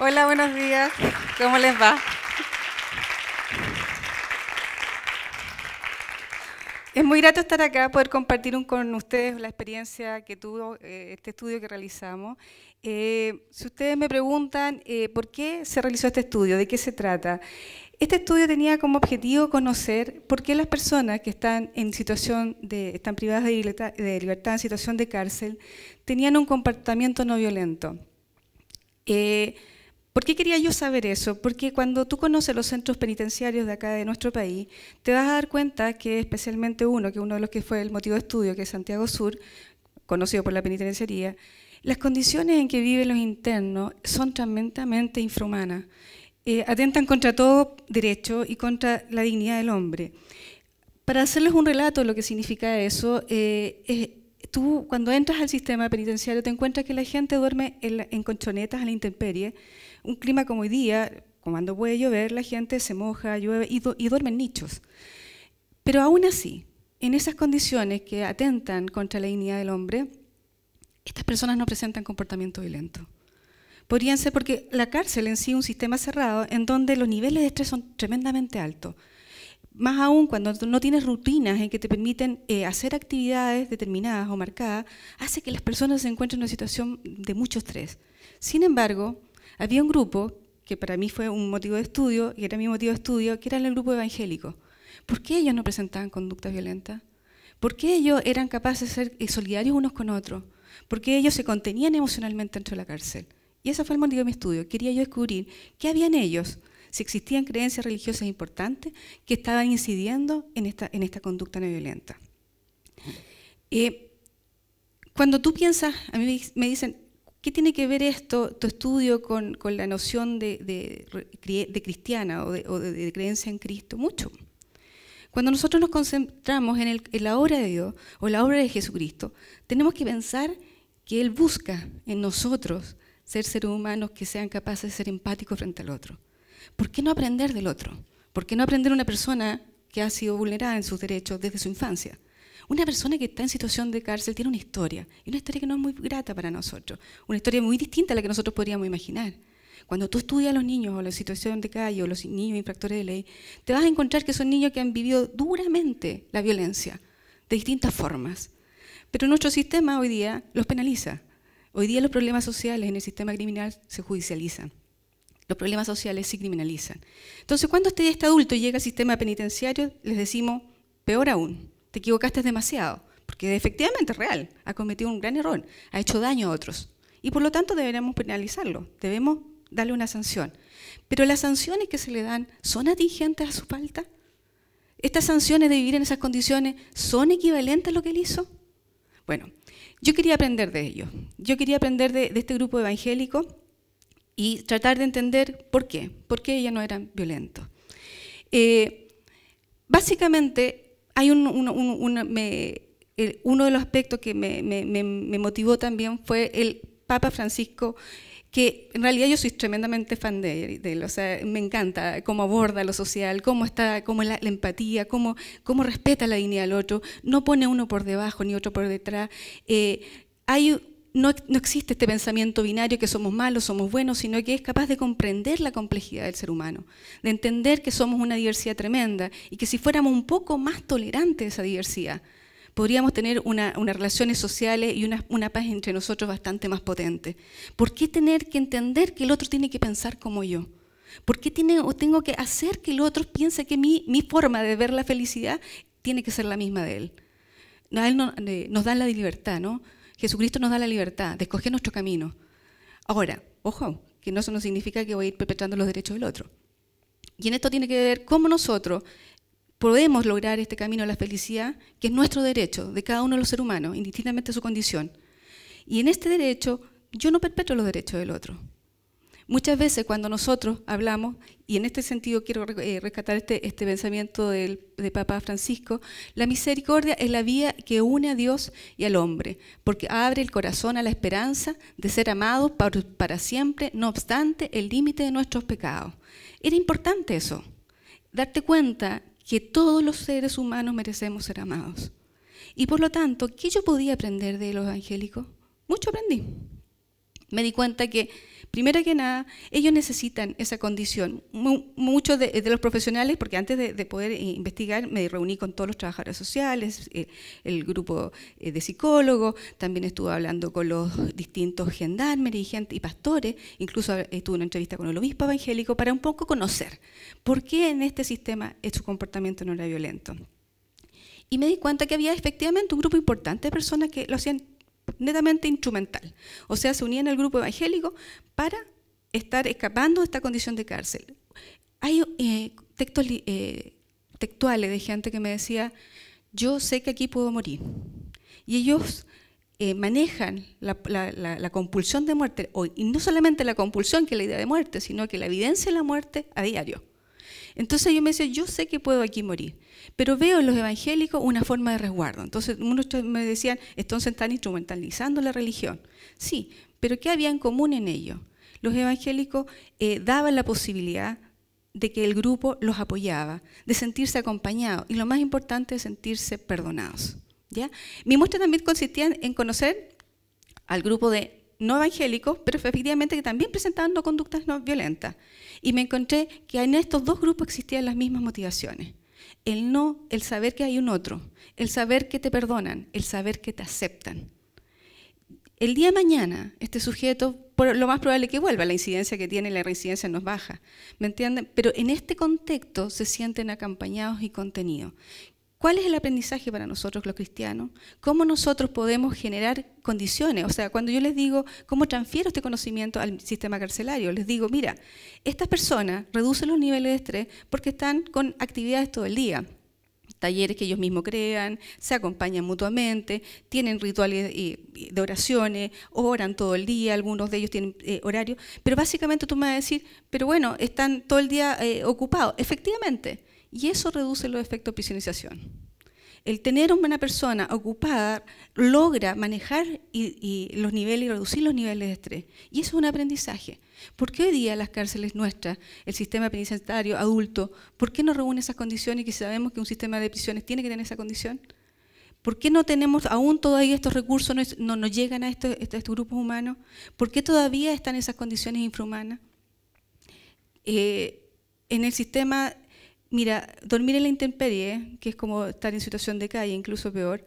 Hola, buenos días. ¿Cómo les va? Es muy grato estar acá, poder compartir con ustedes la experiencia que tuvo este estudio que realizamos. Si ustedes me preguntan por qué se realizó este estudio, de qué se trata, este estudio tenía como objetivo conocer por qué las personas que están en situación están privadas de libertad en situación de cárcel tenían un comportamiento no violento. ¿Por qué quería yo saber eso? Porque cuando tú conoces los centros penitenciarios de acá de nuestro país, te vas a dar cuenta que especialmente uno de los que fue el motivo de estudio, que es Santiago Sur, conocido por la penitenciaría, las condiciones en que viven los internos son tremendamente infrahumanas. Atentan contra todo derecho y contra la dignidad del hombre. Para hacerles un relato de lo que significa eso, tú cuando entras al sistema penitenciario te encuentras que la gente duerme en colchonetas a la intemperie. Un clima como hoy día, cuando puede llover, la gente se moja, llueve y duerme en nichos. Pero aún así, en esas condiciones que atentan contra la dignidad del hombre, estas personas no presentan comportamiento violento. Podrían ser porque la cárcel en sí es un sistema cerrado en donde los niveles de estrés son tremendamente altos. Más aún cuando no tienes rutinas en que te permiten hacer actividades determinadas o marcadas, hace que las personas se encuentren en una situación de mucho estrés. Sin embargo, había un grupo que para mí fue un motivo de estudio, y era mi motivo de estudio, que era el grupo evangélico. ¿Por qué ellos no presentaban conductas violentas? ¿Por qué ellos eran capaces de ser solidarios unos con otros? ¿Por qué ellos se contenían emocionalmente dentro de la cárcel? Y ese fue el motivo de mi estudio. Quería yo descubrir qué había en ellos, si existían creencias religiosas importantes que estaban incidiendo en esta conducta no violenta. Cuando tú piensas, a mí me dicen, ¿qué tiene que ver tu estudio con la noción de cristiana o de creencia en Cristo? Mucho. Cuando nosotros nos concentramos en la obra de Dios o la obra de Jesucristo, tenemos que pensar que Él busca en nosotros ser seres humanos que sean capaces de ser empáticos frente al otro. ¿Por qué no aprender del otro? ¿Por qué no aprender de una persona que ha sido vulnerada en sus derechos desde su infancia? Una persona que está en situación de cárcel tiene una historia, y una historia que no es muy grata para nosotros, una historia muy distinta a la que nosotros podríamos imaginar. Cuando tú estudias a los niños o la situación de calle o los niños infractores de ley, te vas a encontrar que son niños que han vivido duramente la violencia, de distintas formas. Pero nuestro sistema hoy día los penaliza. Hoy día los problemas sociales en el sistema criminal se judicializan. Los problemas sociales se criminalizan. Entonces, cuando este adulto llega al sistema penitenciario, les decimos, peor aún, te equivocaste demasiado, porque efectivamente es real, ha cometido un gran error, ha hecho daño a otros. Y por lo tanto deberíamos penalizarlo, debemos darle una sanción. Pero las sanciones que se le dan, ¿son atingentes a su falta? ¿Estas sanciones de vivir en esas condiciones son equivalentes a lo que él hizo? Bueno, yo quería aprender de ellos. Yo quería aprender de este grupo evangélico y tratar de entender por qué ellos no eran violentos. Básicamente, hay uno de los aspectos que me motivó también fue el Papa Francisco, que en realidad yo soy tremendamente fan de él, o sea, me encanta cómo aborda lo social, cómo la empatía, cómo respeta la dignidad del otro, no pone uno por debajo ni otro por detrás. No existe este pensamiento binario que somos malos, somos buenos, sino que es capaz de comprender la complejidad del ser humano, de entender que somos una diversidad tremenda y que si fuéramos un poco más tolerantes a esa diversidad, podríamos tener unas relaciones sociales y una paz entre nosotros bastante más potente. ¿Por qué tener que entender que el otro tiene que pensar como yo? ¿Por qué tengo que hacer que el otro piense que mi forma de ver la felicidad tiene que ser la misma de él? A él nos da la libertad, ¿no? Jesucristo nos da la libertad de escoger nuestro camino. Ahora, ojo, que no eso no significa que voy a ir perpetrando los derechos del otro. Y en esto tiene que ver cómo nosotros podemos lograr este camino a la felicidad, que es nuestro derecho de cada uno de los seres humanos, indistintamente de su condición. Y en este derecho, yo no perpetro los derechos del otro. Muchas veces cuando nosotros hablamos, y en este sentido quiero rescatar este pensamiento de Papa Francisco, la misericordia es la vía que une a Dios y al hombre, porque abre el corazón a la esperanza de ser amados para siempre, no obstante el límite de nuestros pecados. Era importante eso, darte cuenta que todos los seres humanos merecemos ser amados. Y por lo tanto, ¿qué yo podía aprender de los evangélicos? Mucho aprendí. me di cuenta que, primero que nada, ellos necesitan esa condición. Muchos de los profesionales, porque antes de poder investigar me reuní con todos los trabajadores sociales, el grupo de psicólogos, también estuve hablando con los distintos gendarmes y pastores, incluso tuve una entrevista con el obispo evangélico para un poco conocer por qué en este sistema su comportamiento no era violento. Y me di cuenta que había efectivamente un grupo importante de personas que lo hacían netamente instrumental, o sea, se unían al grupo evangélico para estar escapando de esta condición de cárcel. Hay textos textuales de gente que me decía, yo sé que aquí puedo morir, y ellos manejan la compulsión de muerte, y no solamente la compulsión, que es la idea de muerte, sino que la evidencia de la muerte a diario. Entonces yo me decía, yo sé que puedo aquí morir, pero veo en los evangélicos una forma de resguardo. Entonces muchos me decían, entonces están instrumentalizando la religión. Sí, pero ¿qué había en común en ello? Los evangélicos daban la posibilidad de que el grupo los apoyaba, de sentirse acompañados y lo más importante, de sentirse perdonados, ¿ya? Mi muestra también consistía en conocer al grupo de no evangélicos, pero efectivamente que también presentaban conductas no violentas. Y me encontré que en estos dos grupos existían las mismas motivaciones. El saber que hay un otro, el saber que te perdonan, el saber que te aceptan. El día de mañana, este sujeto, lo más probable es que vuelva, la incidencia que tiene, la reincidencia no es baja, ¿me entienden? Pero en este contexto se sienten acompañados y contenidos. ¿Cuál es el aprendizaje para nosotros los cristianos? ¿Cómo nosotros podemos generar condiciones? O sea, cuando yo les digo, ¿cómo transfiero este conocimiento al sistema carcelario? Les digo, mira, estas personas reducen los niveles de estrés porque están con actividades todo el día. Talleres que ellos mismos crean, se acompañan mutuamente, tienen rituales de oraciones, oran todo el día, algunos de ellos tienen horario, pero básicamente tú me vas a decir, pero bueno, están todo el día ocupados. Efectivamente. Y eso reduce los efectos de prisionización. El tener una persona ocupada logra manejar los niveles y reducir los niveles de estrés. Y eso es un aprendizaje. ¿Por qué hoy día las cárceles nuestras, el sistema penitenciario adulto, por qué no reúne esas condiciones y que sabemos que un sistema de prisiones tiene que tener esa condición? ¿Por qué no tenemos aún todavía estos recursos, no nos llegan a estos grupos humanos? ¿Por qué todavía están esas condiciones infrahumanas? En el sistema... Mira, dormir en la intemperie, que es como estar en situación de calle, incluso peor,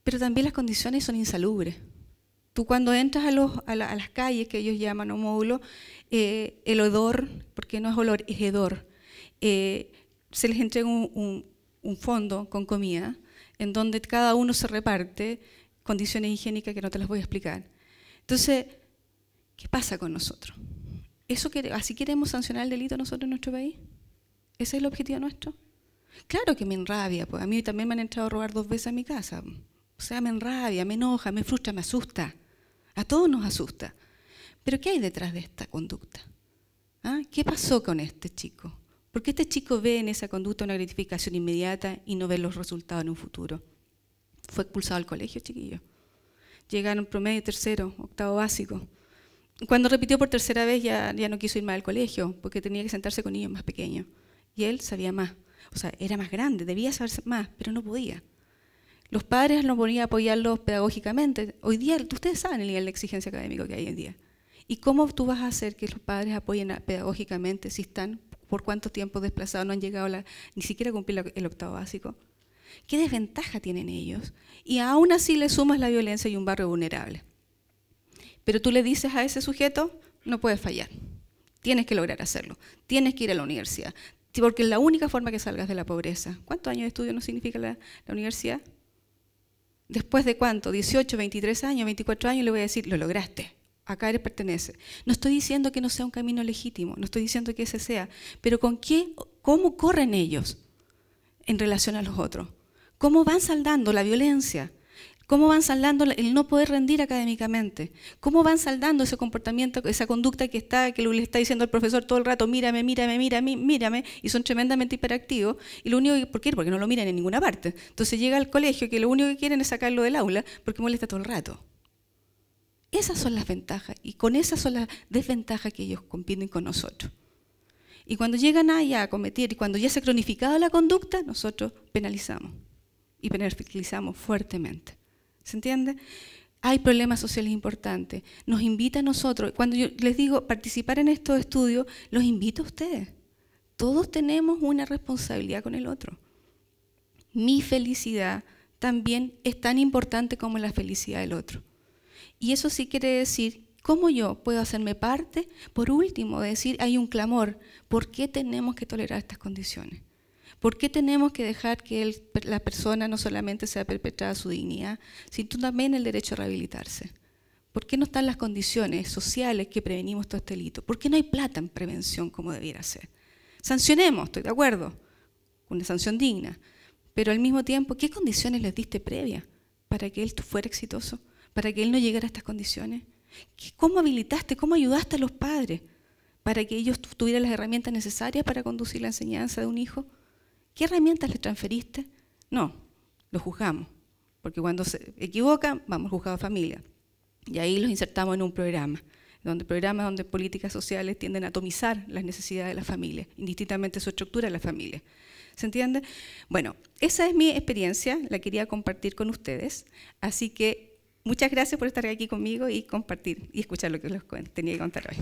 pero también las condiciones son insalubres. Tú cuando entras a las calles, que ellos llaman o módulos, el odor, porque no es olor, es hedor, se les entrega un fondo con comida, en donde cada uno se reparte condiciones higiénicas que no te las voy a explicar. Entonces, ¿qué pasa con nosotros? ¿Así queremos sancionar el delito nosotros en nuestro país? ¿Ese es el objetivo nuestro? Claro que me enrabia, pues a mí también me han entrado a robar 2 veces a mi casa. O sea, me enrabia, me enoja, me frustra, me asusta. A todos nos asusta. Pero ¿qué hay detrás de esta conducta? ¿Ah? ¿Qué pasó con este chico? ¿Por qué este chico ve en esa conducta una gratificación inmediata y no ve los resultados en un futuro? Fue expulsado al colegio, chiquillo. Llegaron promedio tercero, octavo básico. Cuando repitió por tercera vez ya no quiso ir más al colegio porque tenía que sentarse con niños más pequeños. Y él sabía más, o sea, era más grande, debía saber más, pero no podía. Los padres no ponían a apoyarlos pedagógicamente. Hoy día, ustedes saben el nivel de exigencia académico que hay hoy en día. ¿Y cómo tú vas a hacer que los padres apoyen pedagógicamente si están, por cuánto tiempo desplazados, no han llegado ni siquiera a cumplir el octavo básico? ¿Qué desventaja tienen ellos? Y aún así le sumas la violencia y un barrio vulnerable. Pero tú le dices a ese sujeto, no puedes fallar. Tienes que lograr hacerlo. Tienes que ir a la universidad. Porque es la única forma que salgas de la pobreza. ¿Cuántos años de estudio no significa la universidad? ¿Después de cuánto? 18, 23 años, 24 años le voy a decir, lo lograste, acá eres pertenece. No estoy diciendo que no sea un camino legítimo, no estoy diciendo que ese sea, pero ¿cómo corren ellos en relación a los otros? ¿Cómo van saldando la violencia? ¿Cómo van saldando el no poder rendir académicamente? ¿Cómo van saldando ese comportamiento, esa conducta que le está diciendo el profesor todo el rato, mírame, mírame, mírame, mírame, y son tremendamente hiperactivos? Y lo único ¿por qué? Porque no lo miran en ninguna parte. Entonces llega al colegio que lo único que quieren es sacarlo del aula porque molesta todo el rato. Esas son las ventajas, y con esas son las desventajas que ellos compiten con nosotros. Y cuando llegan allá a cometer, y cuando ya se ha cronificado la conducta, nosotros penalizamos, y penalizamos fuertemente. ¿Se entiende? hay problemas sociales importantes. Nos invita a nosotros, cuando yo les digo participar en estos estudios, los invito a ustedes. Todos tenemos una responsabilidad con el otro. Mi felicidad también es tan importante como la felicidad del otro. Y eso sí quiere decir, ¿cómo yo puedo hacerme parte? Por último, decir, hay un clamor, ¿por qué tenemos que tolerar estas condiciones? ¿Por qué tenemos que dejar que la persona no solamente sea perpetrada su dignidad, sino también el derecho a rehabilitarse? ¿Por qué no están las condiciones sociales que prevenimos todo este delito? ¿Por qué no hay plata en prevención como debiera ser? Sancionemos, estoy de acuerdo, una sanción digna, pero al mismo tiempo, ¿qué condiciones les diste previa para que él fuera exitoso? ¿Para que él no llegara a estas condiciones? ¿Cómo habilitaste, cómo ayudaste a los padres para que ellos tuvieran las herramientas necesarias para conducir la enseñanza de un hijo? ¿Qué herramientas le transferiste? No, lo juzgamos, porque cuando se equivocan, vamos al juzgado de familia. Y ahí los insertamos en un programa donde políticas sociales tienden a atomizar las necesidades de la familia, indistintamente su estructura de la familia. ¿Se entiende? Bueno, esa es mi experiencia, la quería compartir con ustedes, así que muchas gracias por estar aquí conmigo y compartir y escuchar lo que les tenía que contar hoy.